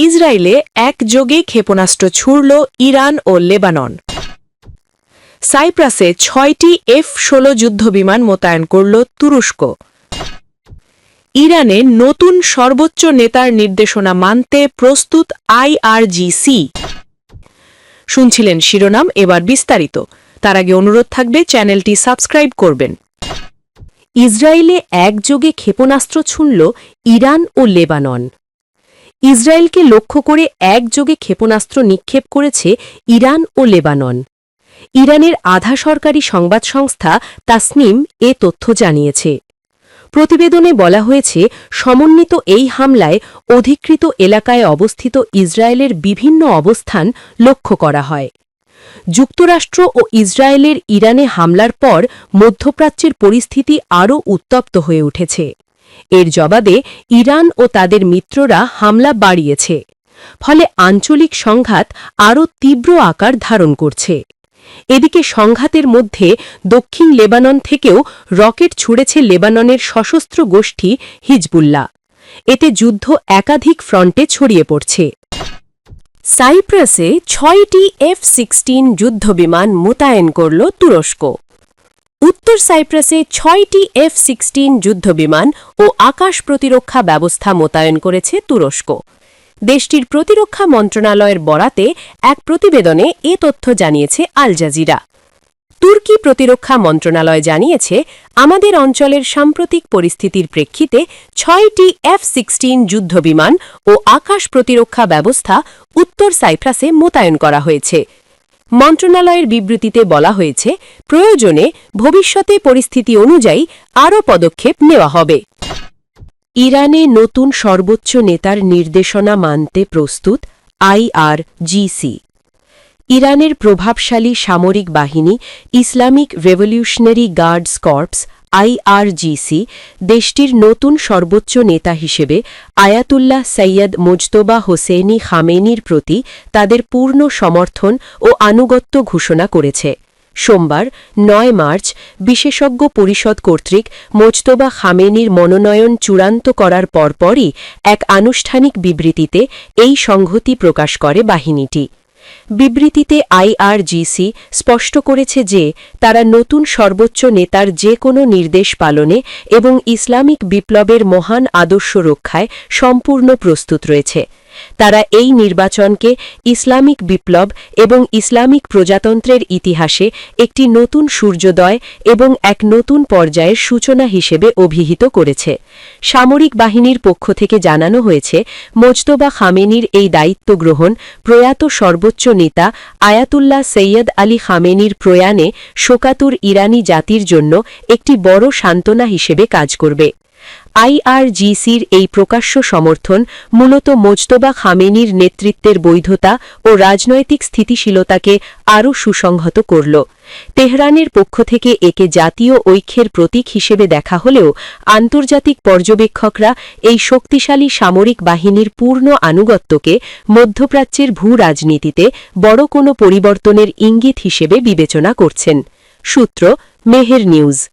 ইসরায়েলে একযোগে ক্ষেপণাস্ত্র ছুড়ল ইরান ও লেবানন। সাইপ্রাসে ৬টি F-16 যুদ্ধবিমান মোতায়েন করল তুরস্ক। ইরানে নতুন সর্বোচ্চ নেতার নির্দেশনা মানতে প্রস্তুত IRGC। শুনছিলেন শিরোনাম, এবার বিস্তারিত। তার আগে অনুরোধ থাকবে চ্যানেলটি সাবস্ক্রাইব করবেন। ইসরায়েলে একযোগে ক্ষেপণাস্ত্র ছুঁড়ল ইরান ও লেবানন। ইসরায়েলকে লক্ষ্য করে একযোগে ক্ষেপণাস্ত্র নিক্ষেপ করেছে ইরান ও লেবানন। ইরানের আধা সরকারি সংবাদ সংস্থা তাসনিম এ তথ্য জানিয়েছে। প্রতিবেদনে বলা হয়েছে, সমন্বিত এই হামলায় অধিকৃত এলাকায় অবস্থিত ইসরায়েলের বিভিন্ন অবস্থান লক্ষ্য করা হয়। যুক্তরাষ্ট্র ও ইসরায়েলের ইরানে হামলার পর মধ্যপ্রাচ্যের পরিস্থিতি আরও উত্তপ্ত হয়ে উঠেছে। এর জবাবে ইরান ও তাদের মিত্ররা হামলা বাড়িয়েছে। ফলে আঞ্চলিক সংঘাত আরও তীব্র আকার ধারণ করছে। এদিকে সংঘাতের মধ্যে দক্ষিণ লেবানন থেকেও রকেট ছুড়েছে লেবাননের সশস্ত্র গোষ্ঠী হিজবুল্লাহ। এতে যুদ্ধ একাধিক ফ্রন্টে ছড়িয়ে পড়ছে। সাইপ্রাসে ৬টি F-16 যুদ্ধবিমান মোতায়েন করল তুরস্ক। উত্তর সাইপ্রাসে ৬টি F-16 যুদ্ধবিমান ও আকাশ প্রতিরক্ষা ব্যবস্থা মোতায়েন করেছে তুরস্ক। দেশটির প্রতিরক্ষা মন্ত্রণালয়ের বরাতে এক প্রতিবেদনে এ তথ্য জানিয়েছে আল জাজিরা। তুর্কি প্রতিরক্ষা মন্ত্রণালয় জানিয়েছে, আমাদের অঞ্চলের সাম্প্রতিক পরিস্থিতির প্রেক্ষিতে ৬টি F-16 যুদ্ধবিমান ও আকাশ প্রতিরক্ষা ব্যবস্থা উত্তর সাইপ্রাসে মোতায়েন করা হয়েছে। মন্ত্রণালয়ের বিবৃতিতে বলা হয়েছে, প্রয়োজনে ভবিষ্যতে পরিস্থিতি অনুযায়ী আরও পদক্ষেপ নেওয়া হবে। ইরানে নতুন সর্বোচ্চ নেতার নির্দেশনা মানতে প্রস্তুত IRGC। ইরানের প্রভাবশালী সামরিক বাহিনী Islamic revolutionary guards corps IRGC দেশটির নতুন সর্বোচ্চ নেতা হিসেবে আয়াতুল্লাহ সৈয়দ মুজতবা হোসেনি খামেনির প্রতি তাদের পূর্ণ সমর্থন ও আনুগত্য ঘোষণা করেছে। সোমবার ৯ মার্চ বিশেষজ্ঞ পরিষদ কর্তৃক মোজতবা খামেনির মনোনয়ন চূড়ান্ত করার পরপরই এক আনুষ্ঠানিক বিবৃতিতে এই সংহতি প্রকাশ করে বাহিনীটি। বিবৃতিতে IRGC স্পষ্ট করেছে যে তারা নতুন সর্বোচ্চ নেতার যে কোনো নির্দেশ পালনে এবং ইসলামিক বিপ্লবের মহান আদর্শ রক্ষায় সম্পূর্ণ প্রস্তুত রয়েছে। তারা এই নির্বাচনকে ইসলামিক বিপ্লব এবং ইসলামিক প্রজাতন্ত্রের ইতিহাসে একটি নতুন সূর্যোদয় এবং এক নতুন পর্যায়ের সূচনা হিসেবে অভিহিত করেছে। সামরিক বাহিনীর পক্ষ থেকে জানানো হয়েছে, মোজতবা খামেনির এই দায়িত্ব গ্রহণ প্রয়াত সর্বোচ্চ নেতা আয়াতুল্লাহ সৈয়দ আলী খামেনির প্রয়াণে শোকাতুর ইরানি জাতির জন্য একটি বড় সান্ত্বনা হিসেবে কাজ করবে। IRGCর এই প্রকাশ্য সমর্থন মূলত মোজতবা খামেনির নেতৃত্বের বৈধতা ও রাজনৈতিক স্থিতিশীলতাকে আরও সুসংহত করল। তেহরানের পক্ষ থেকে একে জাতীয় ঐক্যের প্রতীক হিসেবে দেখা হলেও আন্তর্জাতিক পর্যবেক্ষকরা এই শক্তিশালী সামরিক বাহিনীর পূর্ণ আনুগত্যকে মধ্যপ্রাচ্যের ভূ-রাজনীতিতে বড় কোনো পরিবর্তনের ইঙ্গিত হিসেবে বিবেচনা করছেন। সূত্র মেহের নিউজ।